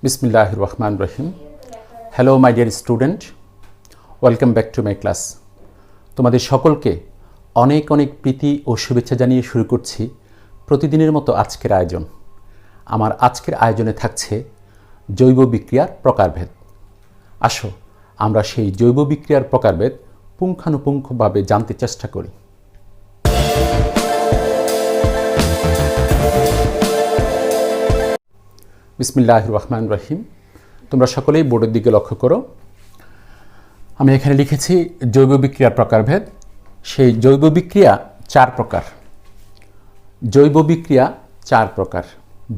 বিসমিল্লাহির রহমানির রহিম। Hello my dear student, welcome back to my class. তোমাদের সকলকে অনেক অনেক প্রীতি ও শুভেচ্ছা জানিয়ে শুরু করছি প্রতিদিনের মতো আজকের আয়োজন। আমার আজকের আয়োজনে থাকছে জৈব বিক্রিয়ার প্রকারভেদ। আসো আমরা সেই জৈব বিক্রিয়ার প্রকারভেদ পুঙ্খানুপুঙ্খভাবে জানতে চেষ্টা করি। বিসমিল্লাহির রহমানির রহিম। তোমরা সকলেই বোর্ডের দিকে লক্ষ্য করো। আমি এখানে লিখেছি জৈব বিক্রিয়ার প্রকারভেদ। সেই জৈব বিক্রিয়া চার প্রকার। জৈব বিক্রিয়া চার প্রকার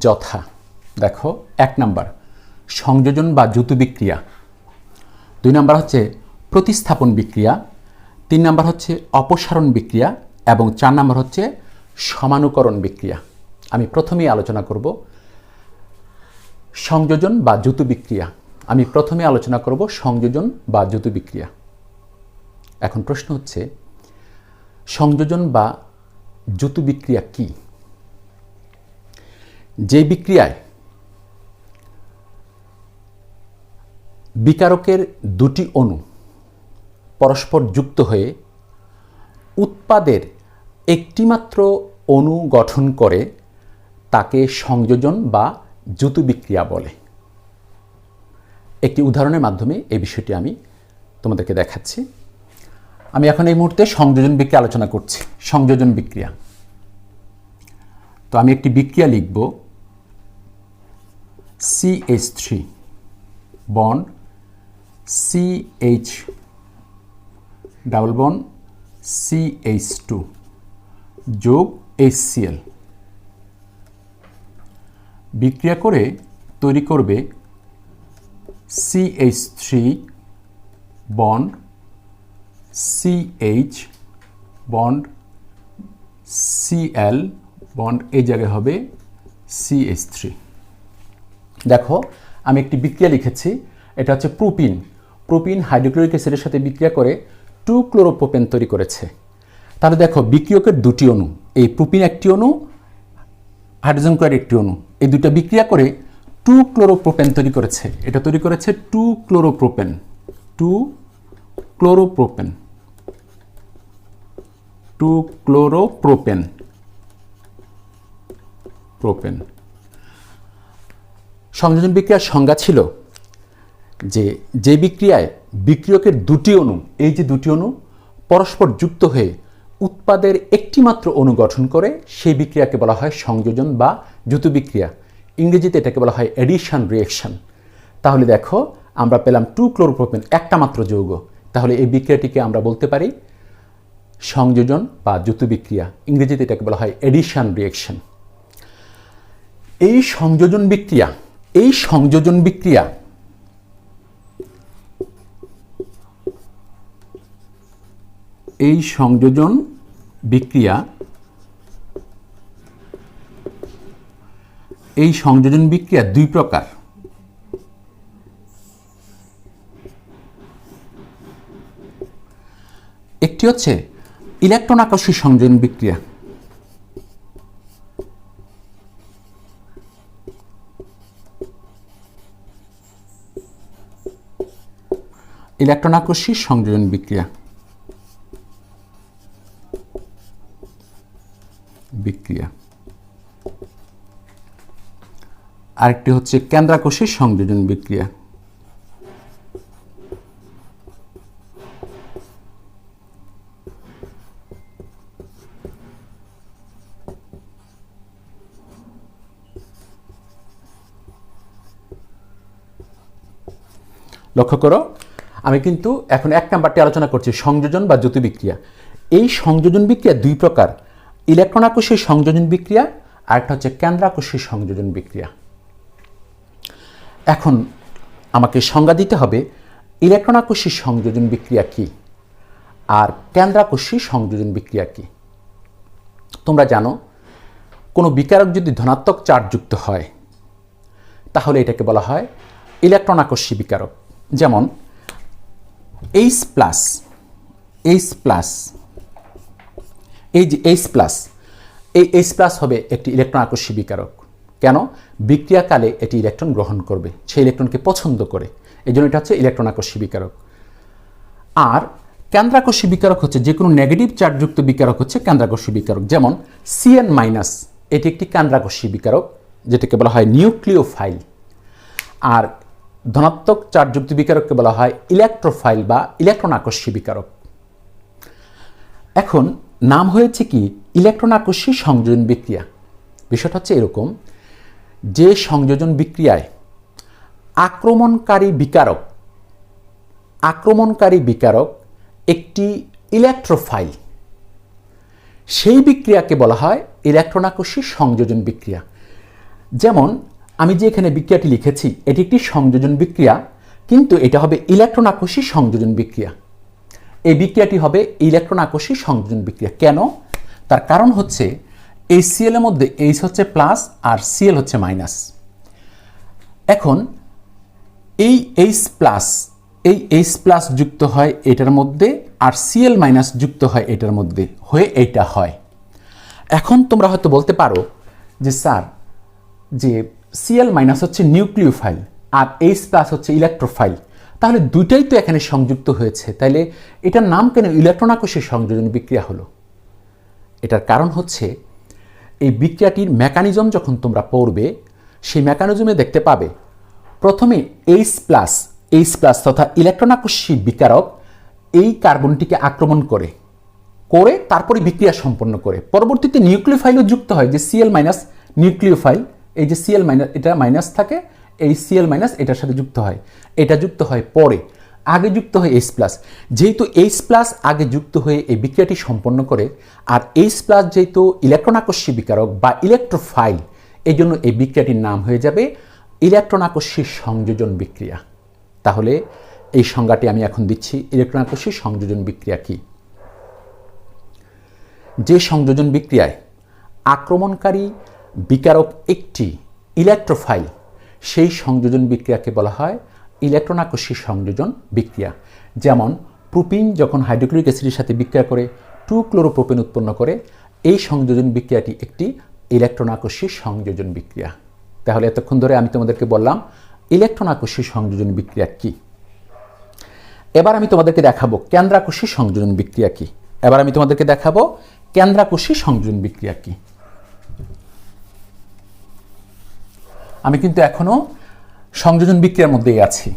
যথা, দেখো, 1 নাম্বার সংযোজন বা যুত বিক্রিয়া, 2 নাম্বার হচ্ছে প্রতিস্থাপন বিক্রিয়া, 3 নাম্বার হচ্ছে অপসারণ বিক্রিয়া এবং 4 নাম্বার হচ্ছে সমানুকরণ বিক্রিয়া। আমি প্রথমেই আলোচনা করব সংযোজন বা যুত বিক্রিয়া। সংযোজন বা যুত বিক্রিয়া। এখন প্রশ্ন হচ্ছে সংযোজন বা যুত বিক্রিয়া কি? যে বিক্রিয়ায় বিকারকের দুটি অণু পরস্পর যুক্ত হয়ে উৎপাদের একটিমাত্র অণু গঠন করে তাকে সংযোজন বা যুত বিক্রিয়া বলে। একটি উদাহরণের মাধ্যমে এই বিষয়টি আমি তোমাদেরকে দেখাচ্ছি। আমি এখন এই মুহূর্তে সংযোজন বিক্রিয়া আলোচনা করছি। সংযোজন বিক্রিয়া, তো আমি একটি বিক্রিয়া লিখব CH3 bond CH double bond CH2 যোগ HCl বিক্রিয়া করে তৈরি করবে CH3 bond CH bond Cl bond, এই জায়গায় হবে CH3। দেখো আমি একটি বিক্রিয়া লিখেছি, এটা হচ্ছে প্রোপিন হাইড্রোক্লোরিক অ্যাসিডের সাথে বিক্রিয়া করে 2-ক্লোরোপ্রোপেন তৈরি করেছে। তাহলে দেখো বিক্রিয়কের দুটি অণু, এই প্রোপিন একটি অণু, হাইড্রোজেন ক্লোরাইড একটি অণু, এই দুটো বিক্রিয়া করে 2-ক্লোরোপ্রোপেন তৈরি করেছে। এটা তৈরি করেছে 2-ক্লোরোপ্রোপেন। সংযোজন বিক্রিয়ার সংজ্ঞা ছিল যে বিক্রিয়ায় বিক্রিয়কের দুটি অণু, এই যে দুটি অণু পরস্পর যুক্ত হয়ে উৎপাদের একটিমাত্র অণু গঠন করে সেই বিক্রিয়াকে বলা হয় সংযোজন বা যুত বিক্রিয়া। ইংরেজিতে এটাকে বলা হয় এডিশন রিঅ্যাকশন। তাহলে দেখো আমরা পেলাম 2-ক্লোরোপ্রোপেন, একটা মাত্র যৌগ। তাহলে এই বিক্রিয়াটিকে আমরা বলতে পারি সংযোজন বা যুত বিক্রিয়া। ইংরেজিতে এটাকে বলা হয় এডিশন রিঅ্যাকশন। এই সংযোজন বিক্রিয়া দুই প্রকার। একটি হচ্ছে ইলেকট্রন আকর্ষী সংযোজন বিক্রিয়া, আরেকটি হচ্ছে কেন্দ্রাকর্ষী সংযোজন বিক্রিয়া। লক্ষ্য করো আমি কিন্তু এখন 1 নাম্বারটি আলোচনা করছি, সংযোজন বা যুত বিক্রিয়া। এই সংযোজন বিক্রিয়া দুই প্রকার, ইলেকট্রন আকর্ষী সংযোজন বিক্রিয়া আর একটা হচ্ছে কেন্দ্রাকর্ষী সংযোজন বিক্রিয়া। এখন আমাকে সংজ্ঞা দিতে হবে ইলেকট্রন আকর্ষী সংযোজন বিক্রিয়া কি আর কেন্দ্রাকর্ষী সংযোজন বিক্রিয়া কি। তোমরা জানো কোনো বিকারক যদি ধনাত্মক চার্জ যুক্ত হয় তাহলে এটাকে বলা হয় ইলেকট্রন আকর্ষী বিকারক। যেমন H+, এই যে H+, এই H+ হবে একটি ইলেকট্রন আকর্ষী বিকারক। কেন? বিক্রিয়াকালে এটি ইলেকট্রন গ্রহণ করবে, সেই ইলেকট্রনকে পছন্দ করে, এই জন্য এটা হচ্ছে ইলেকট্রন আকর্ষী বিকারক। আর কেন্দ্রাকর্ষী বিকারক হচ্ছে যে কোনো নেগেটিভ চার্জযুক্ত বিকারক হচ্ছে কেন্দ্রাকর্ষী বিকারক। যেমন Cn মাইনাস, এটি একটি কেন্দ্রাকর্ষী বিকারক যেটাকে বলা হয় নিউক্লিওফাইল। আর ধনাত্মক চার্জযুক্ত বিকারককে বলা হয় ইলেকট্রোফাইল বা ইলেকট্রন আকর্ষী বিকারক। এখন নাম হয়েছে কি ইলেকট্রন আকর্ষী সংযোজন বিক্রিয়া। বিষয়টা হচ্ছে এরকম, যে সংযোজন বিক্রিয়ায় আক্রমণকারী বিকারক একটি ইলেকট্রোফাইল, সেই বিক্রিয়াকে বলা হয় ইলেকট্রন আকর্ষী সংযোজন বিক্রিয়া। যেমন আমি যে এখানে বিক্রিয়াটি লিখেছি এটি একটি সংযোজন বিক্রিয়া, কিন্তু এটা হবে ইলেকট্রন আকর্ষী সংযোজন বিক্রিয়া। এই বিক্রিয়াটি হবে ইলেকট্রন আকর্ষী সংযোজন বিক্রিয়া। কেন? তার কারণ হচ্ছে এই Cl এর মধ্যে H হচ্ছে প্লাস আর Cl হচ্ছে মাইনাস। এখন এই H প্লাস যুক্ত হয় এটার মধ্যে আর Cl মাইনাস যুক্ত হয় এটার মধ্যে, হয়ে এইটা হয়। এখন তোমরা হয়তো বলতে পারো যে স্যার, যে Cl মাইনাস হচ্ছে নিউক্লিওফাইল আর H প্লাস হচ্ছে ইলেকট্রোফাইল, তাহলে দুইটাই তো এখানে সংযুক্ত হয়েছে, তাইলে এটার নাম কেন ইলেকট্রন আকর্ষী সংযোজন বিক্রিয়া হলো? এটার কারণ হচ্ছে এই বিক্রিয়াটির মেকানিজম যখন তোমরা পড়বে, সেই মেকানিজমে দেখতে পাবে প্রথমে H প্লাস তথা ইলেকট্রন আকর্ষী বিকারক এই কার্বনটিকে আক্রমণ করে তারপরে বিক্রিয়া সম্পন্ন করে, পরবর্তীতে নিউক্লিওফাইলও যুক্ত হয়, যে Cl মাইনাস নিউক্লিওফাইল, এই যে Cl মাইনাস এটা মাইনাস থাকে, এই Cl মাইনাস এটার সাথে যুক্ত হয়, এটা যুক্ত হয় পরে, আগে যুক্ত হয় H প্লাস। যেহেতু H প্লাস আগে যুক্ত হয়ে এই বিক্রিয়াটি সম্পন্ন করে, আর H প্লাস যেহেতু ইলেকট্রন আকর্ষী বিকারক বা ইলেকট্রোফাইল, এই জন্য এই বিক্রিয়াটির নাম হয়ে যাবে ইলেকট্রন আকর্ষী সংযোজন বিক্রিয়া। তাহলে এই সংজ্ঞাটি আমি এখন দিচ্ছি, ইলেকট্রন আকর্ষী সংযোজন বিক্রিয়া কি? যে সংযোজন বিক্রিয়ায় আক্রমণকারী বিকারক একটি ইলেকট্রোফাইল, সেই সংযোজন বিক্রিয়াকে বলা হয় ইলেকট্রন আকর্ষী সংযোজন বিক্রিয়া। যেমন প্রোপিন যখন হাইড্রোক্লোরিক অ্যাসিডের সাথে বিক্রিয়া করে 2-ক্লোরোপ্রোপেন উৎপন্ন করে, এই সংযোজন বিক্রিয়াটি একটি ইলেকট্রন আকর্ষী সংযোজন বিক্রিয়া। তাহলে এতক্ষণ ধরে আমি তোমাদেরকে বললাম ইলেকট্রন আকর্ষী সংযোজন বিক্রিয়া কি। এবার আমি তোমাদেরকে দেখাবো কেন্দ্রাকর্ষী সংযোজন বিক্রিয়া কি। আমি কিন্তু এখনো সংযোজন বিক্রিয়ার মধ্যেই আছি।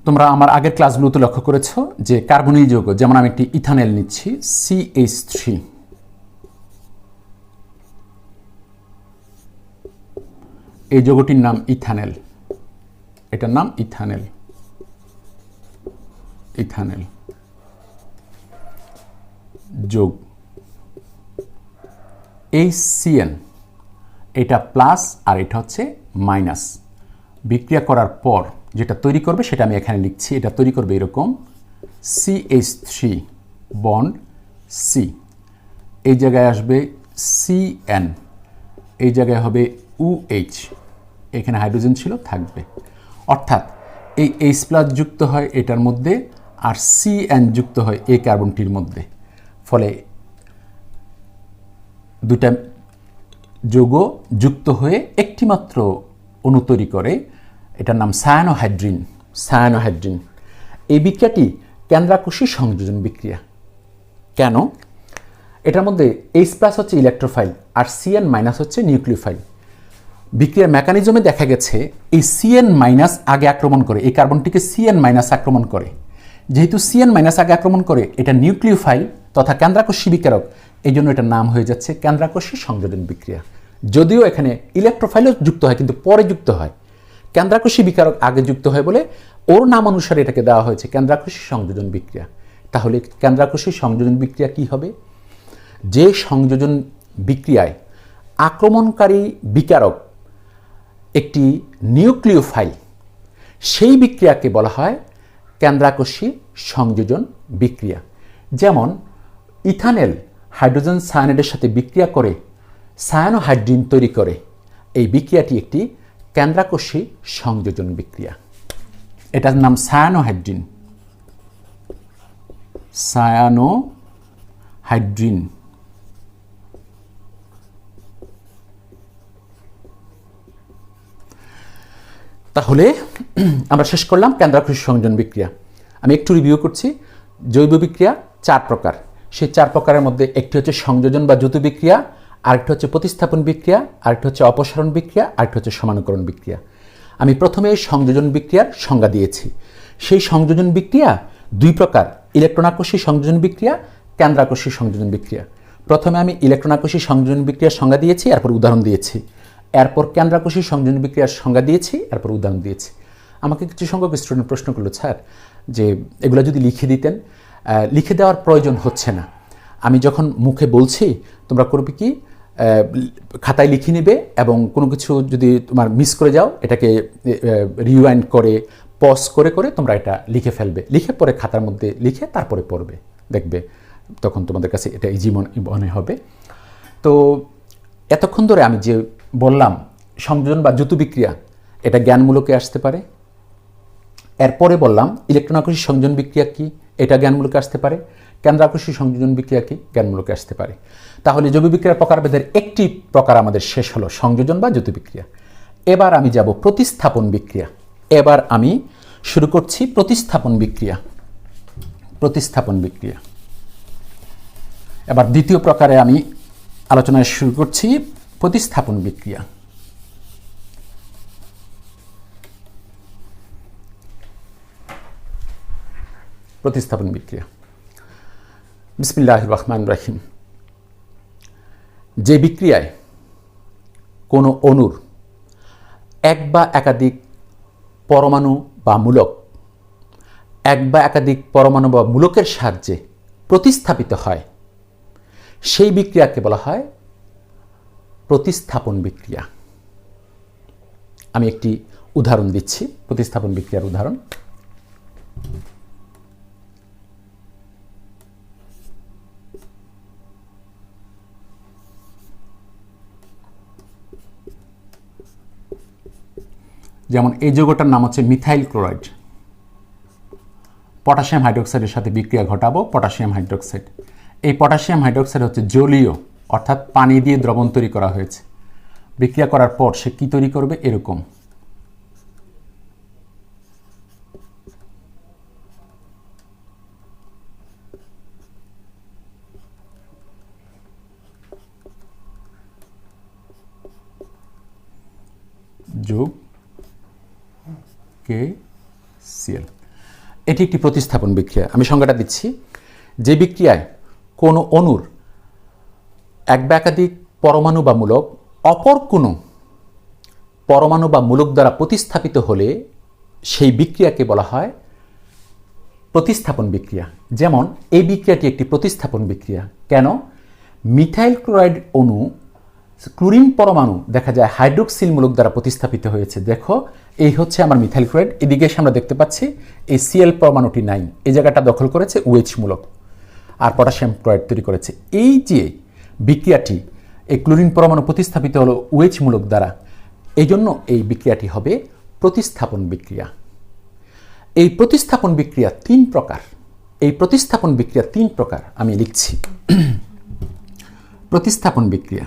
তোমরা আমার আগের ক্লাসগুলোতে লক্ষ্য করেছো যে কার্বনিল যৌগ, যেমন আমি একটি ইথানল নিচ্ছি CH3, এই যৌগটির নাম ইথানল, এটার নাম ইথানল। যোগ HCN, এটা প্লাস আর এটা হচ্ছে মাইনাস। বিক্রিয়া করার পর যেটা তৈরি করবে সেটা আমি এখানে লিখছি, এটা তৈরি করবে এরকম CH3 বন্ড C, এই জায়গায় আসবে CN, এই জায়গায় হবে OH, এখানে হাইড্রোজেন ছিল থাকবে, অর্থাৎ এই H প্লাস যুক্ত হয় এটার মধ্যে আর CN যুক্ত হয় এই কার্বনটির মধ্যে, ফলে দুটা যৌগ যুক্ত হয়ে একটি মাত্র অণু তৈরি করে, এটার নাম সায়ানোহাইড্রিন। এই বিক্রিয়াটি কেন্দ্রাকর্ষী সংযোজন বিক্রিয়া। কেন? এটার মধ্যে H প্লাস হচ্ছে ইলেকট্রোফাইল আর Cn মাইনাস হচ্ছে নিউক্লিওফাইল। বিক্রিয়ার মেকানিজমে দেখা গেছে এই Cn মাইনাস আগে আক্রমণ করে, এই কার্বনটিকে Cn মাইনাস আক্রমণ করে। যেহেতু Cn মাইনাস আগে আক্রমণ করে, এটা নিউক্লিওফাইল তথা কেন্দ্রাকর্ষী বিকারক, এই জন্য এটার নাম হয়ে যাচ্ছে কেন্দ্রাকর্ষী সংযোজন বিক্রিয়া। যদিও এখানে ইলেকট্রোফাইলও যুক্ত হয়, কিন্তু পরে যুক্ত হয়, কেন্দ্রাকর্ষী বিকারক আগে যুক্ত হয় বলে ওর নাম অনুসারে এটাকে দেওয়া হয়েছে কেন্দ্রাকর্ষী সংযোজন বিক্রিয়া। তাহলে কেন্দ্রাকর্ষী সংযোজন বিক্রিয়া কি হবে? যে সংযোজন বিক্রিয়ায় আক্রমণকারী বিকারক একটি নিউক্লিওফাইল, সেই বিক্রিয়াকে বলা হয় কেন্দ্রাকর্ষী সংযোজন বিক্রিয়া। যেমন ইথানল হাইড্রোজেন সায়ানাইডের সাথে বিক্রিয়া করে সায়ানোহাইড্রিন তৈরি করে, এই বিক্রিয়াটি একটি কেন্দ্রাকর্ষী সংযোজন বিক্রিয়া। এটার নাম সায়ানোহাইড্রিন। তাহলে আমরা শেষ করলাম কেন্দ্রাকর্ষী সংযোজন বিক্রিয়া। আমি একটু রিভিউ করছি। জৈব বিক্রিয়া 4 প্রকার। সেই 4 প্রকারের মধ্যে একটি হচ্ছে সংযোজন বা যৌথ বিক্রিয়া, আরেকটি হচ্ছে প্রতিস্থাপন বিক্রিয়া, আরেকটি হচ্ছে অপসারণ বিক্রিয়া, আরেকটি হচ্ছে সমানুকরণ বিক্রিয়া। আমি প্রথমে সংযোজন বিক্রিয়ার সংজ্ঞা দিয়েছি। সেই সংযোজন বিক্রিয়া 2 প্রকার, ইলেকট্রন আকর্ষী সংযোজন বিক্রিয়া, কেন্দ্রাকর্ষী সংযোজন বিক্রিয়া। প্রথমে আমি ইলেকট্রন আকর্ষী সংযোজন বিক্রিয়ার সংজ্ঞা দিয়েছি, এরপর উদাহরণ দিয়েছি। এরপর কেন্দ্রাকর্ষী সংযোজন বিক্রিয়ার সংজ্ঞা দিয়েছি, এরপর উদাহরণ দিয়েছি। আমাকে কিছু সংখ্যক স্টুডেন্ট প্রশ্ন করলো, স্যার যে এগুলো যদি লিখে দিতেন। লিখে দেওয়ার প্রয়োজন হচ্ছে না। আমি যখন মুখে বলছি তোমরা করবে কি, খাতায় লিখে নেবে এবং কোনো কিছু যদি তোমার মিস করে যাও এটাকে রিওয়াইন্ড করে পজ করে করে তোমরা এটা লিখে ফেলবে। লিখে পরে খাতার মধ্যে লিখে তারপরে পড়বে, দেখবে তখন তোমাদের কাছে এটা ইজি মনে হবে। তো এতক্ষণ ধরে আমি যে বললাম সংযোজন বা যৌথ বিক্রিয়া, এটা জ্ঞানমূলকে আসতে পারে। এরপরে বললাম ইলেকট্রন আকর্ষী সংযোজন বিক্রিয়া কি, এটা জ্ঞানমূলকে আসতে পারে। কেন্দ্রাকর্ষী সংযোজন বিক্রিয়া কি, জ্ঞানমূলকে আসতে পারে। তাহলে জৈব বিক্রিয়ার প্রকারভেদের একটি প্রকার আমাদের শেষ হলো সংযোজন বা যৌথ বিক্রিয়া। এবার আমি যাব প্রতিস্থাপন বিক্রিয়া। এবার আমি শুরু করছি প্রতিস্থাপন বিক্রিয়া। প্রতিস্থাপন বিক্রিয়া এবার দ্বিতীয় প্রকারে আমি আলোচনা শুরু করছি প্রতিস্থাপন বিক্রিয়া। প্রতিস্থাপন বিক্রিয়া। বিসমিল্লাহির রহমানির রহিম। যে বিক্রিয়ায় কোনো অণুর এক বা একাধিক পরমাণু বা মূলক, এক বা একাধিক পরমাণু বা মূলকের সাহায্যে প্রতিস্থাপিত হয়, সেই বিক্রিয়াকে বলা হয় প্রতিস্থাপন বিক্রিয়া। আমি একটি উদাহরণ দিচ্ছি, প্রতিস্থাপন বিক্রিয়ার উদাহরণ। যেমন এই যৌগটার নাম হচ্ছে মিথাইল ক্লোরাইড। পটাশিয়াম হাইড্রোক্সাইডের সাথে বিক্রিয়া ঘটাবো পটাশিয়াম হাইড্রোক্সাইড। এই পটাশিয়াম হাইড্রোক্সাইড হচ্ছে জলীয়, অর্থাৎ পানি দিয়ে দ্রবণ তৈরি করা হয়েছে। বিক্রিয়া করার পর সে কি তৈরি করবে, এরকম যোগ KCl। এটি একটি প্রতিস্থাপন বিক্রিয়া। আমি সংজ্ঞাটা দিচ্ছি। যে বিক্রিয়ায় কোনো অণুর এক বা একাধিক পরমাণু বা মূলক অপর কোনো পরমাণু বা মূলক দ্বারা প্রতিস্থাপিত হলে সেই বিক্রিয়াকে বলা হয় প্রতিস্থাপন বিক্রিয়া। যেমন এই বিক্রিয়াটি একটি প্রতিস্থাপন বিক্রিয়া। কেন? মিথাইল ক্লোরাইড অণু ক্লোরিন পরমাণু দেখা যায় হাইড্রোক্সিল মূলক দ্বারা প্রতিস্থাপিত হয়েছে। দেখো এই হচ্ছে আমার মিথাইল ক্লোরাইড, এদিকে আমরা দেখতে পাচ্ছি এই Cl পরমাণুটি নাই, এই জায়গাটা দখল করেছে OH মূলক, আর পটাশিয়াম ক্লোরাইড তৈরি করেছে। এই যে বিক্রিয়াটি, এই ক্লোরিন পরমাণু প্রতিস্থাপিত হলো OH মূলক দ্বারা, এই জন্য এই বিক্রিয়াটি হবে প্রতিস্থাপন বিক্রিয়া। এই প্রতিস্থাপন বিক্রিয়া 3 প্রকার। এই প্রতিস্থাপন বিক্রিয়া 3 প্রকার আমি লিখছি। প্রতিস্থাপন বিক্রিয়া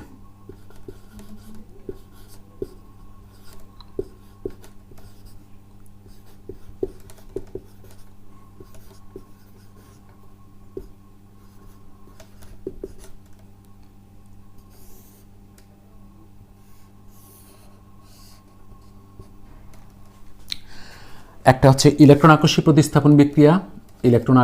একটা হচ্ছে ইলেকট্রন আকর্ষী প্রতিস্থাপন বিক্রিয়া, ইলেকট্রন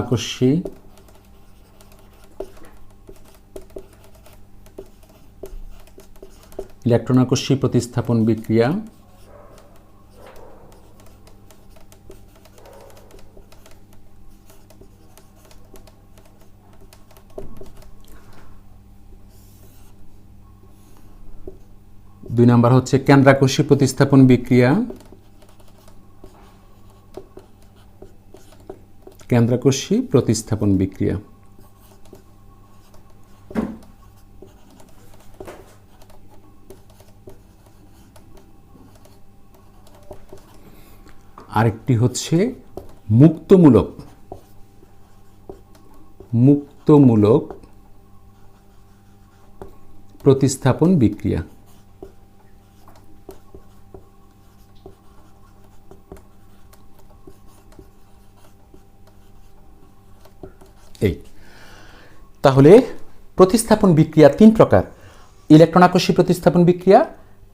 আকর্ষী প্রতিস্থাপন বিক্রিয়া। দুই নাম্বার হচ্ছে কেন্দ্রাকর্ষী প্রতিস্থাপন বিক্রিয়া। কেন্দ্রাকর্ষী প্রতিস্থাপন বিক্রিয়া। আরেকটি হচ্ছে মুক্তমূলক মুক্তমূলক প্রতিস্থাপন বিক্রিয়া। এই তাহলে প্রতিস্থাপন বিক্রিয়া তিন প্রকার: ইলেকট্রন আকর্ষী প্রতিস্থাপন বিক্রিয়া,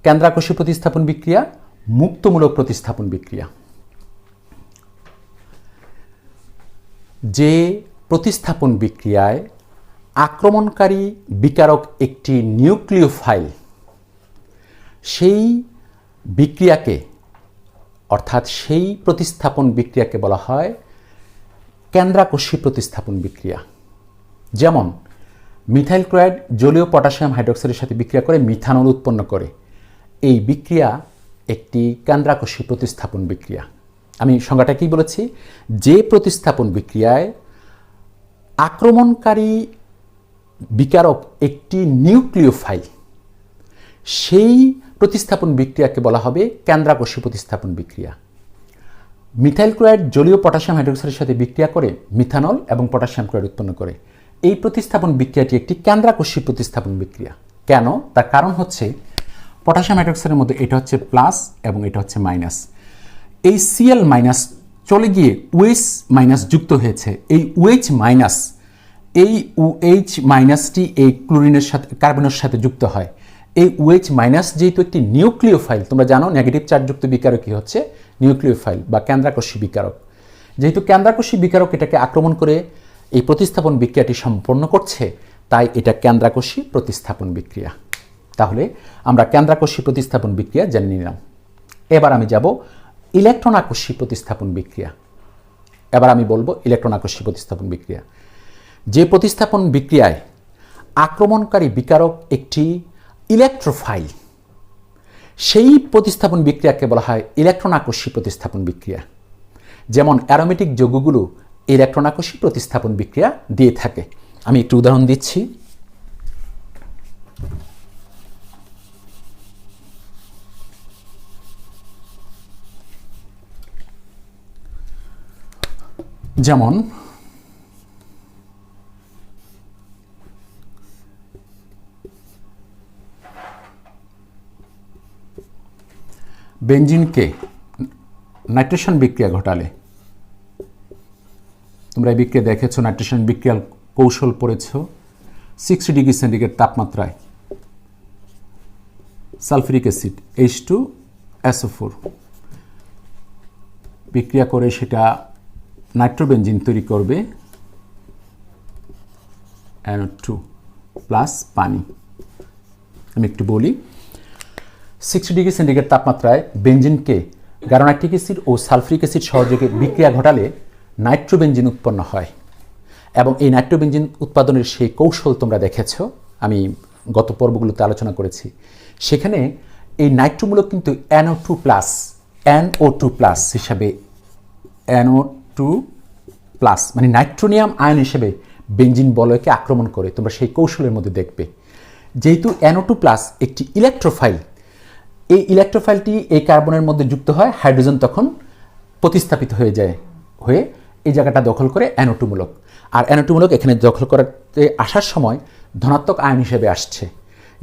কেন্দ্রাকর্ষী প্রতিস্থাপন বিক্রিয়া, মুক্তমূলক প্রতিস্থাপন বিক্রিয়া। যে প্রতিস্থাপন বিক্রিয়ায় আক্রমণকারী বিকারক একটি নিউক্লিওফাইল, সেই বিক্রিয়াকে অর্থাৎ সেই প্রতিস্থাপন বিক্রিয়াকে বলা হয় কেন্দ্রাকর্ষী প্রতিস্থাপন বিক্রিয়া। যেমন মিথাইল ক্লোরাইড জলীয় পটাশিয়াম হাইড্রোক্সাইডের সাথে বিক্রিয়া করে মিথানল উৎপন্ন করে, এই বিক্রিয়া একটি কেন্দ্রাকর্ষী প্রতিস্থাপন বিক্রিয়া। আমি সংজ্ঞাটা কি বলেছি? যে প্রতিস্থাপন বিক্রিয়ায় আক্রমণকারী বিকারক একটি নিউক্লিওফাইল, সেই প্রতিস্থাপন বিক্রিয়াকে বলা হবে কেন্দ্রাকর্ষী প্রতিস্থাপন বিক্রিয়া। মিথাইল ক্লোরাইড জলীয় পটাশিয়াম হাইড্রোক্সাইডের সাথে বিক্রিয়া করে মিথানল এবং পটাশিয়াম ক্লোরাইড উৎপন্ন করে, এই প্রতিস্থাপন বিক্রিয়াটি একটি কেন্দ্রাকর্ষী প্রতিস্থাপন বিক্রিয়া। কেন? তার কারণ হচ্ছে পটাশিয়াম হাইড্রোক্সাইডের মধ্যে এটা হচ্ছে প্লাস এবং এটা হচ্ছে মাইনাস। এই Cl মাইনাস চলে গিয়ে OH মাইনাস যুক্ত হয়েছে। এই OH মাইনাস, এই OH মাইনাসটি এই ক্লোরিনের সাথে কার্বনের সাথে যুক্ত হয়। এই OH মাইনাস যেহেতু একটি নিউক্লিওফাইল, তোমরা জানো নেগেটিভ চার্জযুক্ত বিকারকই হচ্ছে নিউক্লিওফাইল বা কেন্দ্রাকর্ষী বিকারক। যেহেতু কেন্দ্রাকর্ষী বিকারক এটাকে আক্রমণ করে এই প্রতিস্থাপন বিক্রিয়াটি সম্পন্ন করছে, তাই এটা কেন্দ্রাকর্ষী প্রতিস্থাপন বিক্রিয়া। তাহলে আমরা কেন্দ্রাকর্ষী প্রতিস্থাপন বিক্রিয়া জেনে নিলাম। এবার আমি যাব ইলেকট্রন আকর্ষী প্রতিস্থাপন বিক্রিয়া। এবার আমি বলবো ইলেকট্রন আকর্ষী প্রতিস্থাপন বিক্রিয়া। যে প্রতিস্থাপন বিক্রিয়ায় আক্রমণকারী বিকারক একটি ইলেকট্রোফাইল, সেই প্রতিস্থাপন বিক্রিয়াকে বলা হয় ইলেকট্রন আকর্ষী প্রতিস্থাপন বিক্রিয়া। যেমন অ্যারোমেটিক যৌগগুলো ইলেকট্রন আকর্ষী প্রতিস্থাপন বিক্রিয়া দিয়ে থাকে। আমি একটু উদাহরণ দিচ্ছি। যেমন বেঞ্জিনকে নাইট্রেশন বিক্রিয়া ঘটালে, তোমরা এই বিক্রিয়া দেখেছো, নাইট্রেশন বিক্রিয়ার কৌশল পড়েছ। 60 ডিগ্রি সেন্টিগ্রেড তাপমাত্রায় সালফিউরিক অ্যাসিড H2SO4 বিক্রিয়া করে সেটা নাইট্রোবেনজিন তৈরি করবে, NO2 প্লাস পানি। আমি একটু বলি, 60 ডিগ্রি সেন্টিগ্রেড তাপমাত্রায় বেনজিনকে গারোনাইট্রিক অ্যাসিড ও সালফিউরিক অ্যাসিড সহযোগে বিক্রিয়া ঘটালে নাইট্রোবেনজিন উৎপন্ন হয়, এবং এই নাইট্রোবেনজিন উৎপাদনের সেই কৌশল তোমরা দেখেছ, আমি গত পর্বগুলোতে আলোচনা করেছি। সেখানে এই নাইট্রোমূলক কিন্তু NO2 প্লাস হিসাবে, NO2 প্লাস মানে নাইট্রোনিয়াম আয়ন হিসেবে বেনজিন বলয়কে আক্রমণ করে, তোমরা সেই কৌশলের মধ্যে দেখবে। যেহেতু NO2 প্লাস একটি ইলেকট্রোফাইল, এই ইলেকট্রোফাইলটি এই কার্বনের মধ্যে যুক্ত হয়, হাইড্রোজেন তখন প্রতিস্থাপিত হয়ে এই জায়গাটা দখল করে NO2 মূলক। আর NO2 মূলক এখানে দখল করতে আসার সময় ধনাত্মক আয়ন হিসেবে আসছে।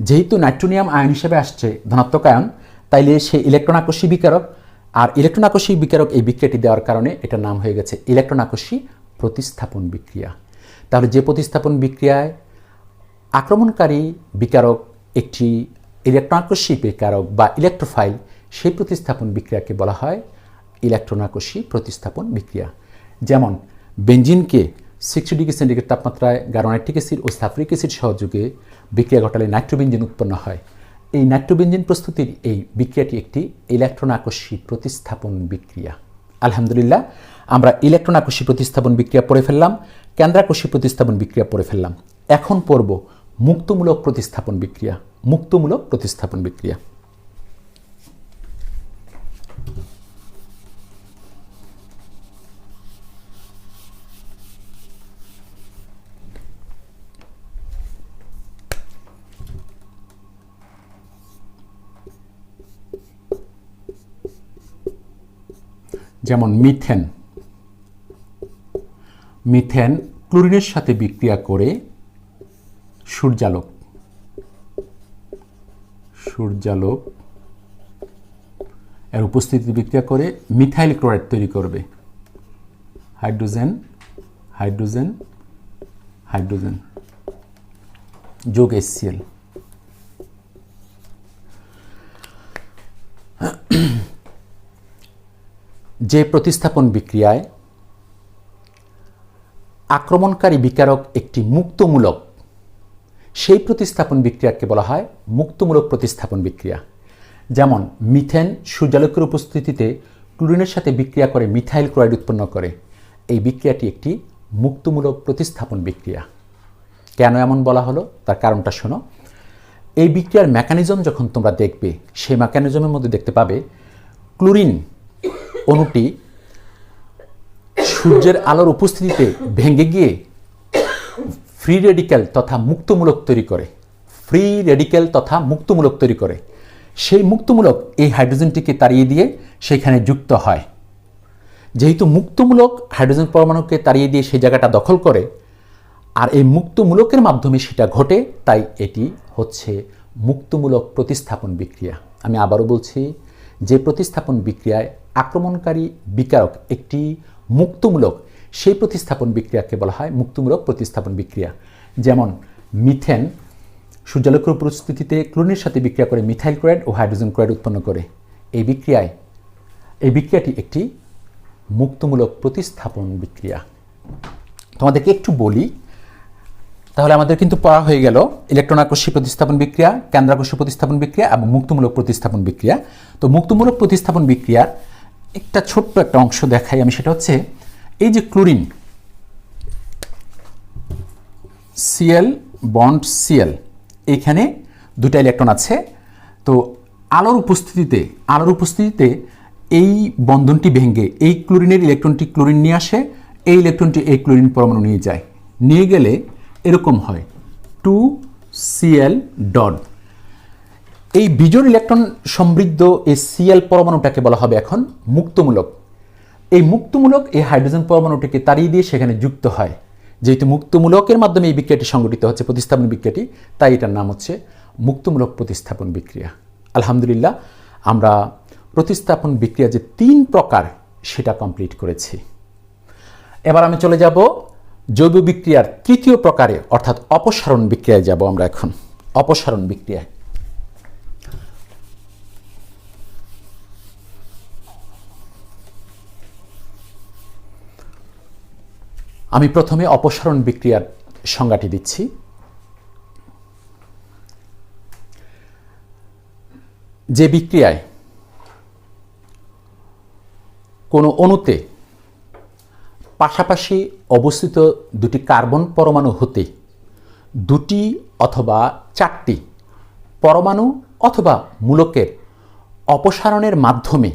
যেহেতু নাইট্রোনিয়াম আয়ন হিসেবে আসছে ধনাত্মক আয়ন, তাইলে সে ইলেকট্রন আকর্ষী বিকারক, আর ইলেকট্রন আকর্ষী বিকারক এই বিক্রিয়াটি দেওয়ার কারণে এটার নাম হয়ে গেছে ইলেকট্রন আকর্ষী প্রতিস্থাপন বিক্রিয়া। তাহলে যে প্রতিস্থাপন বিক্রিয়ায় আক্রমণকারী বিকারক একটি ইলেকট্রন আকর্ষী বিকারক বা ইলেকট্রোফাইল, সেই প্রতিস্থাপন বিক্রিয়াকে বলা হয় ইলেকট্রন আকর্ষী প্রতিস্থাপন বিক্রিয়া। যেমন বেনজিনকে 60 ডিগ্রি সেন্টিগ্রেড তাপমাত্রায় গারোনাইট্রিক অ্যাসিড ও সালফিউরিক অ্যাসিড সহযোগে বিক্রিয়া ঘটালে নাইট্রোবেনজিন উৎপন্ন হয়। এই নাইট্রোবেনজিন প্রস্তুতির এই বিক্রিয়াটি একটি ইলেকট্রন আকর্ষী প্রতিস্থাপন বিক্রিয়া। আলহামদুলিল্লাহ, আমরা ইলেকট্রন আকর্ষী প্রতিস্থাপন বিক্রিয়া পড়ে ফেললাম, কেন্দ্রাকর্ষী প্রতিস্থাপন বিক্রিয়া পড়ে ফেললাম। এখন পড়ব মুক্তমূলক প্রতিস্থাপন বিক্রিয়া। মুক্তমূলক প্রতিস্থাপন বিক্রিয়া যেমন মিথেন ক্লোরিনের সাথে বিক্রিয়া করে সূর্যালোক এর উপস্থিতিতে বিক্রিয়া করে মিথাইল ক্লোরাইড তৈরি করবে। হাইড্রোজেন হাইড্রোজেন হাইড্রোজেন যোগ HCl। যে প্রতিস্থাপন বিক্রিয়ায় আক্রমণকারী বিকারক একটি মুক্তমূলক, সেই প্রতিস্থাপন বিক্রিয়াকে বলা হয় মুক্তমূলক প্রতিস্থাপন বিক্রিয়া। যেমন মিথেন সূর্যালোকের উপস্থিতিতে ক্লোরিনের সাথে বিক্রিয়া করে মিথাইল ক্লোরাইড উৎপন্ন করে। এই বিক্রিয়াটি একটি মুক্তমূলক প্রতিস্থাপন বিক্রিয়া। কেন এমন বলা হলো তার কারণটা শোনো। এই বিক্রিয়ার মেকানিজম যখন তোমরা দেখবে, সেই মেকানিজমের মধ্যে দেখতে পাবে ক্লোরিন অণুটি সূর্যের আলোর উপস্থিতিতে ভেঙে গিয়ে ফ্রি রেডিক্যাল তথা মুক্তমূলক তৈরি করে। সেই মুক্তমূলক এই হাইড্রোজেনটিকে তাড়িয়ে দিয়ে সেখানে যুক্ত হয়। যেহেতু মুক্তমূলক হাইড্রোজেন পরমাণুকে তাড়িয়ে দিয়ে সেই জায়গাটা দখল করে, আর এই মুক্তমূলকের মাধ্যমে সেটা ঘটে, তাই এটি হচ্ছে মুক্তমূলক প্রতিস্থাপন বিক্রিয়া। আমি আবারও বলছি, যে প্রতিস্থাপন বিক্রিয়ায় আক্রমণকারী বিকারক একটি মুক্তমূলক, সেই প্রতিস্থাপন বিক্রিয়াকে বলা হয় মুক্তমূলক প্রতিস্থাপন বিক্রিয়া। যেমন মিথেন সূর্যালোকের উপস্থিতিতে ক্লোরিনের সাথে বিক্রিয়া করে মিথাইল ক্লোরাইড ও হাইড্রোজেন ক্লোরাইড উৎপন্ন করে। এই বিক্রিয়াটি একটি মুক্তমূলক প্রতিস্থাপন বিক্রিয়া। তোমাদেরকে একটু বলি, তাহলে আমাদের কিন্তু পড়া হয়ে গেল ইলেকট্রন আকর্ষী প্রতিস্থাপন বিক্রিয়া, কেন্দ্রাকর্ষী প্রতিস্থাপন বিক্রিয়া এবং মুক্তমূলক প্রতিস্থাপন বিক্রিয়া। তো মুক্তমূলক প্রতিস্থাপন বিক্রিয়ার একটা ছোট্ট একটা অংশ দেখাই আমি, সেটা হচ্ছে এই যে ক্লোরিন Cl বন্ড Cl, এইখানে দুটা ইলেকট্রন আছে। তো আলোর উপস্থিতিতে এই বন্ধনটি ভেঙে এই ক্লোরিনের ইলেকট্রনটি ক্লোরিন নিয়ে আসে, এই ইলেকট্রনটি এই ক্লোরিন পরমাণু নিয়ে গেলে এরকম হয় 2Cl ডট। এই বিজোড় ইলেকট্রন সমৃদ্ধ এই Cl পরমাণুটাকে বলা হবে এখন মুক্তমূলক। এই মুক্তমূলক এই হাইড্রোজেন পরমাণুটিকে তাড়িয়ে দিয়ে সেখানে যুক্ত হয়। যেহেতু মুক্তমূলকের মাধ্যমে এই বিক্রিয়াটি সংঘটিত হচ্ছে, প্রতিস্থাপন বিক্রিয়াটি, তাই এটার নাম হচ্ছে মুক্তমূলক প্রতিস্থাপন বিক্রিয়া। আলহামদুলিল্লাহ, আমরা প্রতিস্থাপন বিক্রিয়া যে 3 প্রকার সেটা কমপ্লিট করেছি। এবার আমি চলে যাব জৈব বিক্রিয়ার 3য় প্রকারে, অর্থাৎ অপসারণ বিক্রিয়ায় যাব আমরা এখন। অপসারণ বিক্রিয়ায় আমি প্রথমে অপসারণ বিক্রিয়ার সংজ্ঞাটি দিচ্ছি। যে বিক্রিয়ায় কোনো অণুতে পাশাপাশি অবস্থিত দুটি কার্বন পরমাণু হতে 2টি অথবা 4টি পরমাণু অথবা মূলকের অপসারণের মাধ্যমে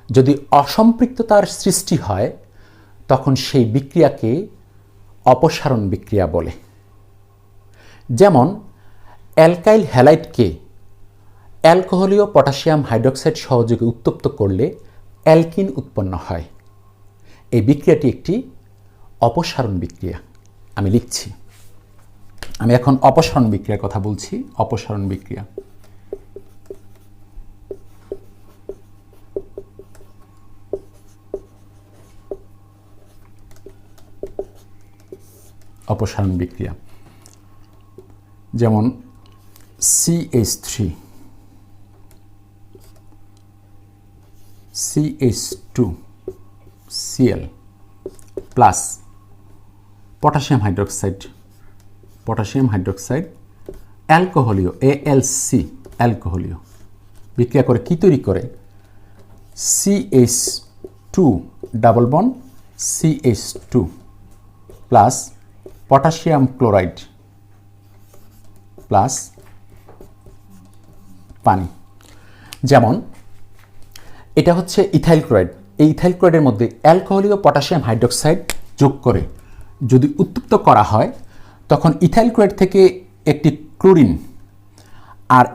যদি অসম্পৃক্ততার সৃষ্টি হয়, তখন সেই বিক্রিয়াকে অপসারণ বিক্রিয়া বলে। যেমন অ্যালকাইল হ্যালাইডকে অ্যালকোহলীয় পটাশিয়াম হাইড্রোক্সাইড সহযোগে উত্তপ্ত করলে অ্যালকিন উৎপন্ন হয়। এই বিক্রিয়াটি একটি অপসারণ বিক্রিয়া। আমি লিখছি, আমি এখন অপসারণ বিক্রিয়ার কথা বলছি। অপসারণ বিক্রিয়া অপসারণ বিক্রিয়া যেমন CH3CH2Cl প্লাস পটাশিয়াম হাইড্রোক্সাইড অ্যালকোহলীয় AlC অ্যালকোহলীয় বিক্রিয়া করে কি তৈরি করে? CH2 double bond CH2 plus potassium chloride plus পানি। যেমন এটা হচ্ছে ইথাইল ক্লোরাইড। এই ইথাইল ক্লোরাইডের মধ্যে অ্যালকোহলীয় পটাশিয়াম হাইড্রোক্সাইড যোগ করে যদি উত্তপ্ত করা হয়, তখন ইথাইল ক্লোরাইড থেকে একটি ক্লোরিন আর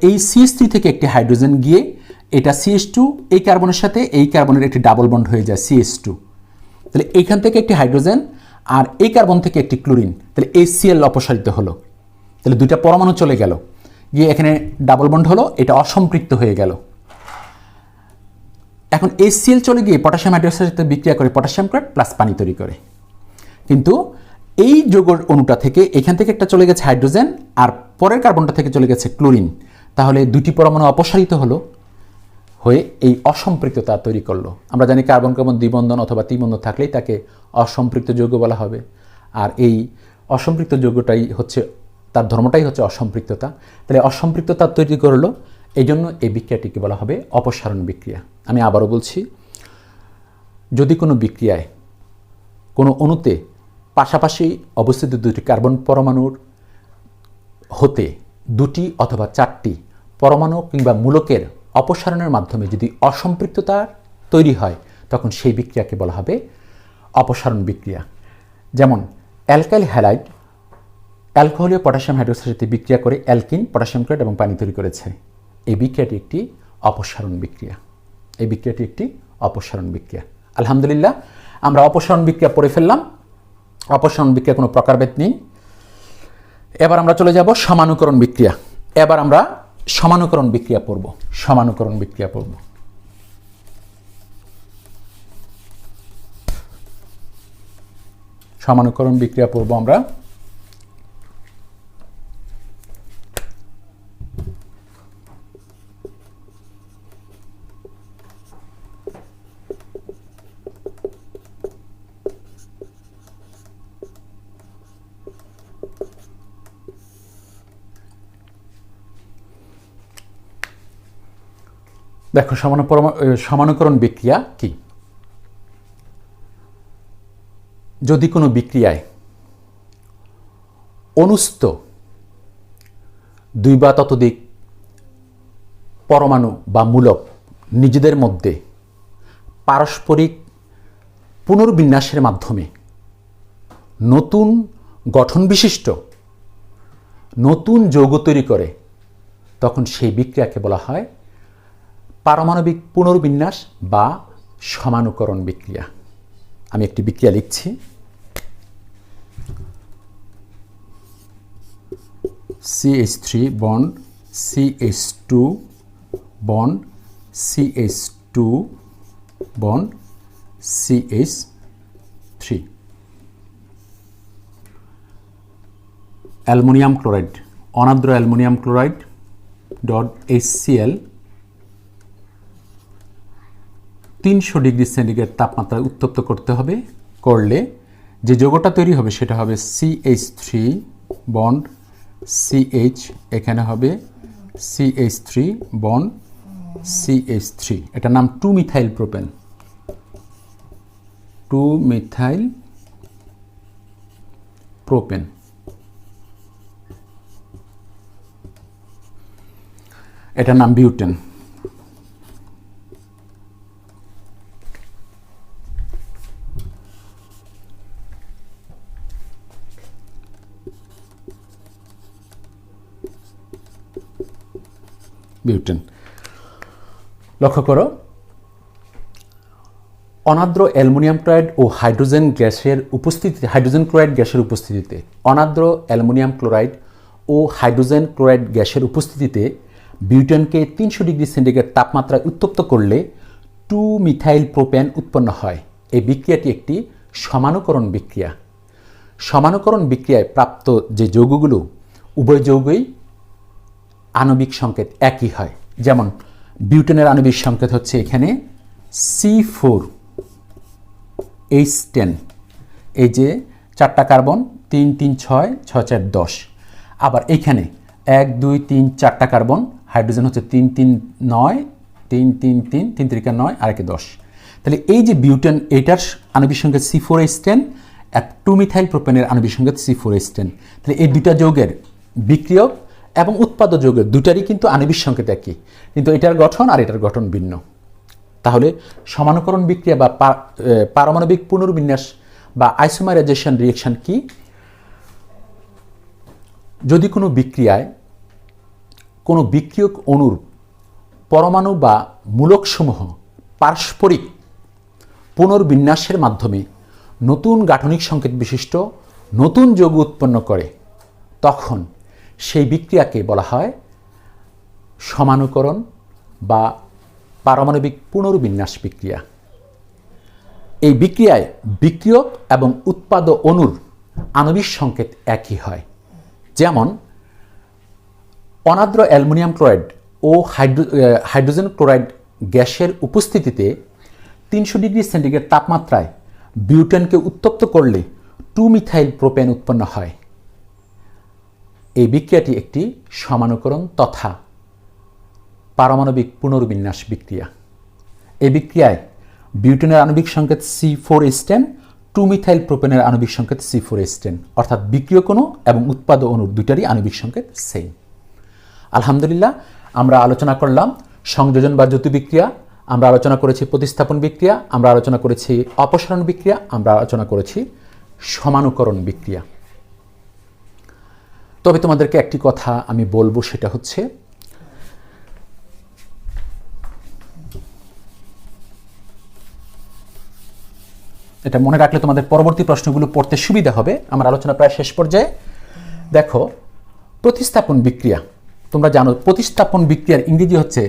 এই CH3 থেকে একটি হাইড্রোজেন গিয়ে এটা CH2 এই কার্বনের সাথে এই কার্বনের একটি ডাবল বন্ড হয়ে যায় CH2। তাহলে এইখান থেকে একটি হাইড্রোজেন আর এই কার্বন থেকে একটি ক্লোরিন, তাহলে HCl অপসারিত হলো, তাহলে দুইটা পরমাণু চলে গেল, গিয়ে এখানে ডাবল বন্ড হলো, এটা অসম্পৃক্ত হয়ে গেল। এখন HCl চলে গিয়ে পটাশিয়াম হাইড্রোক্সাইডের সাথে বিক্রিয়া করে পটাশিয়াম ক্লোরাইড প্লাস পানি তৈরি করে। কিন্তু এই যৌগ অণুটা থেকে এখান থেকে একটা চলে গেছে হাইড্রোজেন, আর পরের কার্বনটা থেকে চলে গেছে ক্লোরিন, তাহলে দুটি পরমাণু অপসারিত হলো হয়ে এই অসম্পৃক্ততা তৈরি করলো। আমরা জানি কার্বন কার্বন দ্বিবন্ধন অথবা ত্রিবন্ধন থাকলেই তাকে অসম্পৃক্ত যৌগ বলা হবে, আর এই অসম্পৃক্ত যৌগটাই হচ্ছে তার ধর্মটাই হচ্ছে অসম্পৃক্ততা। তাহলে অসম্পৃক্ততা তৈরি করলো, এই জন্য এই বিক্রিয়াটিকে বলা হবে অপসারণ বিক্রিয়া। আমি আবারও বলছি, যদি কোনো বিক্রিয়ায় কোনো অণুতে পাশাপাশি অবস্থিত দুটি কার্বন পরমাণুর হতে দুটি অথবা চারটি পরমাণু কিংবা মূলকের অপসারণের মাধ্যমে যদি অসম্পৃক্ততা তৈরি হয়, তখন সেই বিক্রিয়াকে বলা হবে অপসারণ বিক্রিয়া। যেমন অ্যালকাইল হ্যালাইড অ্যালকোহলীয় পটাশিয়াম হাইড্রোক্সাইডের সাথে বিক্রিয়া করে অ্যালকিন, পটাশিয়াম ক্লোরাইড এবং পানি তৈরি করেছে। এই বিক্রিয়াটি একটি অপসারণ বিক্রিয়া। এই বিক্রিয়াটি একটি অপসারণ বিক্রিয়া। আলহামদুলিল্লাহ, আমরা অপসারণ বিক্রিয়া পড়ে ফেললাম। অপসারণ বিক্রিয়া কোনো প্রকারভেদ নেই। এবার আমরা চলে যাব সমানুকরণ বিক্রিয়া। এবার আমরা সমানুকরণ বিক্রিয়া পড়ব। সমানুকরণ বিক্রিয়া পড়ব। সমানুকরণ বিক্রিয়া পড়ব আমরা। দেখো সমানুকরণ বিক্রিয়া কি। যদি কোনো বিক্রিয়ায় অনুস্থ দুই বা ততোধিক পরমাণু বা মূলক নিজেদের মধ্যে পারস্পরিক পুনর্বিন্যাসের মাধ্যমে নতুন গঠন বিশিষ্ট নতুন যৌগ তৈরি করে, তখন সেই বিক্রিয়াকে বলা হয় পারমাণবিক পুনর্বিন্যাস বা সমানুকরণ বিক্রিয়া। আমি একটি বিক্রিয়া লিখছি। CH3 bond CH2 bond CH2 bond CH3, aluminium chloride, অনার্দ্র aluminium chloride dot HCl 300 degree centigrade তাপমাত্রায় উত্তপ্ত করতে হবে। করলে যে যৌগটা তৈরি হবে সেটা হবে CH3 বন্ড CH, এখানে হবে CH3 বন্ড CH3, এটার নাম 2-মিথাইল প্রোপেন। 2-মিথাইল প্রোপেন। এটার নাম বিউটেন। বিউটেন। লক্ষ্য করো, অনার্দ্র অ্যালুমিনিয়াম ক্লোরাইড ও হাইড্রোজেন গ্যাসের উপস্থিতিতে, হাইড্রোজেন ক্লোরাইড গ্যাসের উপস্থিতিতে, অনার্দ্র অ্যালুমিনিয়াম ক্লোরাইড ও হাইড্রোজেন ক্লোরাইড গ্যাসের উপস্থিতিতে বিউটেনকে 300 ডিগ্রি সেন্টিগ্রেড তাপমাত্রায় উত্তপ্ত করলে 2-মিথাইল প্রোপেন উৎপন্ন হয়। এই বিক্রিয়াটি একটি সমানুকরণ বিক্রিয়া। সমানুকরণ বিক্রিয়ায় প্রাপ্ত যে যৌগগুলো, উভয় যৌগই আণবিক সংকেত একই হয়। যেমন বিউটেনের আণবিক সংকেত হচ্ছে এখানে C4H10, এই যে 4টা কার্বন 3 3 6 6 4 10। আবার এইখানে 1 2 3 4টা কার্বন, হাইড্রোজেন হচ্ছে 3 3 9 3 3 3 3 3 9 আর 1 10। তাহলে এই যে বিউটেন, এটার আণবিক সংকেত C4H10, আর 2-মিথাইল প্রোপেনের আণবিক সংকেত C4H10। তাহলে এই দুইটা যৌগের বিক্রিয়ক এবং উৎপাদক যৌগের দুটারই কিন্তু আণবিক সংকেত একই, কিন্তু এটার গঠন আর এটার গঠন ভিন্ন। তাহলে সমানুকরণ বিক্রিয়া বা পারমাণবিক পুনর্বিন্যাস বা আইসোমারাইজেশন রিঅ্যাকশন কি। যদি কোনো বিক্রিয়ায় কোনো বিক্রিয়ক অণুর পরমাণু বা মূলকসমূহ পারস্পরিক পুনর্বিন্যাসের মাধ্যমে নতুন গাঠনিক সংকেত বিশিষ্ট নতুন যৌগ উৎপন্ন করে, তখন সেই বিক্রিয়াকে বলা হয় সমানুকরণ বা পারমাণবিক পুনর্বিন্যাস বিক্রিয়া। এই বিক্রিয়ায় বিক্রিয়ক এবং উৎপাদ অণুর আণবিক সংকেত একই হয়। যেমন অনার্দ্র অ্যালুমিনিয়াম ক্লোরাইড ও হাইড্রোজেন ক্লোরাইড গ্যাসের উপস্থিতিতে 300 ডিগ্রি সেন্টিগ্রেড তাপমাত্রায় বিউটেনকে উত্তপ্ত করলে 2-মিথাইল প্রোপেন উৎপন্ন হয়। এই বিক্রিয়াটি একটি সমানুকরণ তথা পারমাণবিক পুনর্বিন্যাস বিক্রিয়া। এই বিক্রিয়ায় বিউটেনের আণবিক সংকেত C4H10, 2-মিথাইল প্রোপেনের আণবিক সংকেত C4H10, অর্থাৎ বিক্রিয়ক অণু এবং উৎপাদ অণুর দুইটারই আণবিক সংকেত সেম। আলহামদুলিল্লাহ, আমরা আলোচনা করলাম সংযোজন বা যৌথ বিক্রিয়া, আমরা আলোচনা করেছি প্রতিস্থাপন বিক্রিয়া, আমরা আলোচনা করেছি অপসারণ বিক্রিয়া, আমরা আলোচনা করেছি সমানুকরণ বিক্রিয়া। তবে তোমাদেরকে একটি কথা আমি বলবো, সেটা হচ্ছে এটা মনে রাখলে তোমাদের পরবর্তী প্রশ্নগুলো পড়তে সুবিধা হবে। আমার আলোচনা প্রায় শেষ পর্যায়ে। দেখো, প্রতিস্থাপন বিক্রিয়া, তোমরা জানো প্রতিস্থাপন বিক্রিয়ার ইংরেজি হচ্ছে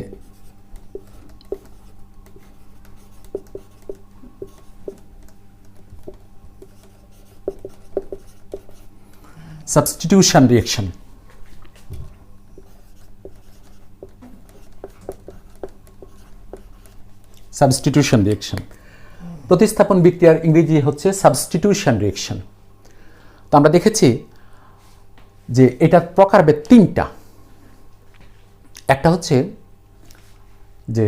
সাবস্টিটিউশন রিঅ্যাকশন। সাবস্টিটিউশন রিঅ্যাকশন, প্রতিস্থাপন বিক্রিয়ার ইংরেজি হচ্ছে সাবস্টিটিউশন রিঅ্যাকশন। তো আমরা দেখেছি যে এটার প্রকারভেদ 3টা। একটা হচ্ছে যে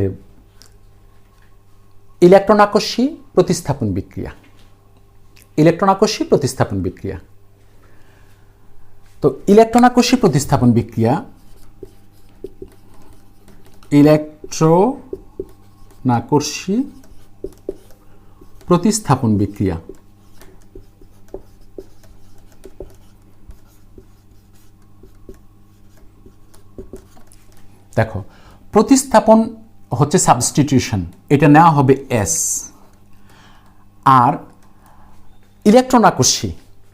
ইলেকট্রন আকর্ষী প্রতিস্থাপন বিক্রিয়া, ইলেকট্রন আকর্ষী প্রতিস্থাপন বিক্রিয়া। তো ইলেকট্রন আকর্ষী প্রতিস্থাপন বিক্রিয়া, ইলেকট্রন আকর্ষী প্রতিস্থাপন বিক্রিয়া দেখো, প্রতিস্থাপন হচ্ছে সাবস্টিটিউশন, এটা নেওয়া হবে S। আর ইলেকট্রন আকর্ষী,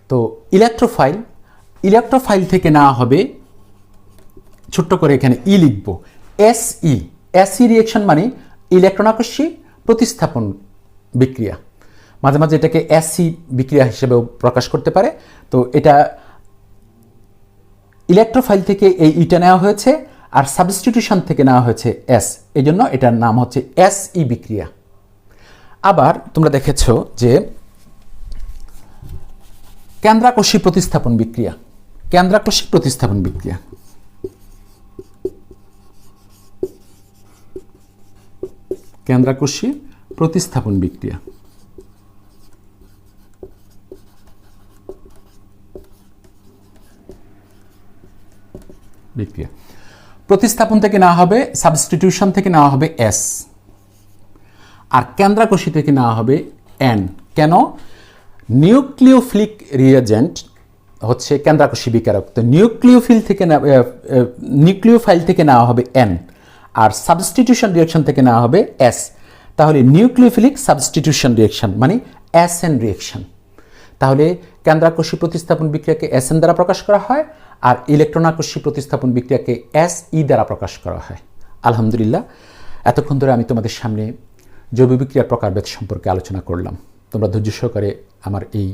তো ইলেকট্রোফাইল থেকে নেওয়া হবে, ছোট্ট করে এখানে ই লিখব, SE রিঅ্যাকশন মানে ইলেকট্রন আকর্ষী প্রতিস্থাপন বিক্রিয়া। মাঝে মাঝে এটাকে SC বিক্রিয়া হিসেবেও প্রকাশ করতে পারে। তো এটা ইলেকট্রোফাইল থেকে এই ইটা নেওয়া হয়েছে, আর সাবস্টিটিউশন থেকে নেওয়া হয়েছে S, এই জন্য এটার নাম হচ্ছে SE বিক্রিয়া। আবার তোমরা দেখেছ যে কেন্দ্রাকর্ষী প্রতিস্থাপন বিক্রিয়া, কেন্দ্রাকর্ষী প্রতিস্থাপন বিক্রিয়া, কেন্দ্রাকর্ষী প্রতিস্থাপন বিক্রিয়া। প্রতিস্থাপন থেকে নেওয়া হবে, সাবস্টিটিউশন থেকে নেওয়া হবে S, আর কেন্দ্রাকর্ষী থেকে নেওয়া হবে N। কেন? নিউক্লিওফিলিক রিয়েজেন্ট হচ্ছে কেন্দ্রাকর্ষী বিকারক, তো নিউক্লিওফাইল থেকে নেওয়া হবে N, আর সাবস্টিটিউশন রিঅ্যাকশন থেকে নেওয়া হবে S। তাহলে নিউক্লিওফিলিক সাবস্টিটিউশন রিঅ্যাকশন মানে SN রিঅ্যাকশন। তাহলে কেন্দ্রাকর্ষী প্রতিস্থাপন বিক্রিয়াকে SN দ্বারা প্রকাশ করা হয়, আর ইলেকট্রন আকর্ষী প্রতিস্থাপন বিক্রিয়াকে SE দ্বারা প্রকাশ করা হয়। আলহামদুলিল্লাহ, এতক্ষণ ধরে আমি তোমাদের সামনে জৈব বিক্রিয়ার প্রকারভেদ সম্পর্কে আলোচনা করলাম। তোমরা ধৈর্য সহকারে আমার এই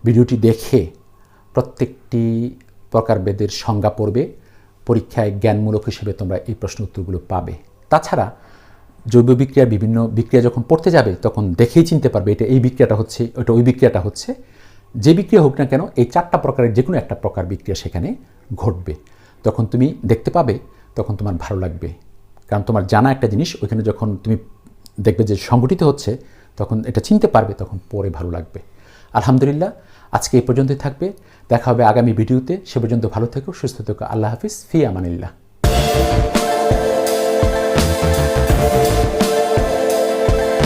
ভিডিওটি দেখে প্রত্যেকটি প্রকারভেদের সংজ্ঞা পড়বে, পরীক্ষায় জ্ঞানমূলক হিসেবে তোমরা এই প্রশ্ন উত্তরগুলো পাবে। তাছাড়া জৈব বিক্রিয়ার বিভিন্ন বিক্রিয়া যখন পড়তে যাবে তখন দেখেই চিনতে পারবে এটা এই বিক্রিয়াটা হচ্ছে, ওটা ওই বিক্রিয়াটা হচ্ছে। যে বিক্রিয়া হোক না কেন, এই 4টা প্রকারের যে কোনো একটা প্রকার বিক্রিয়া সেখানে ঘটবে। তখন তুমি দেখতে পাবে, তখন তোমার ভালো লাগবে, কারণ তোমার জানা একটা জিনিস ওইখানে যখন তুমি দেখবে যে সংগঠিত হচ্ছে, তখন এটা চিনতে পারবে, তখন পরে ভালো লাগবে। আলহামদুলিল্লাহ, আজকে এই পর্যন্তই থাকবে। দেখা হবে আগামী ভিডিওতে। সে পর্যন্ত ভালো থেকো, সুস্থ থেকো। আল্লাহ হাফিজ, ফি আমানিল্লাহ।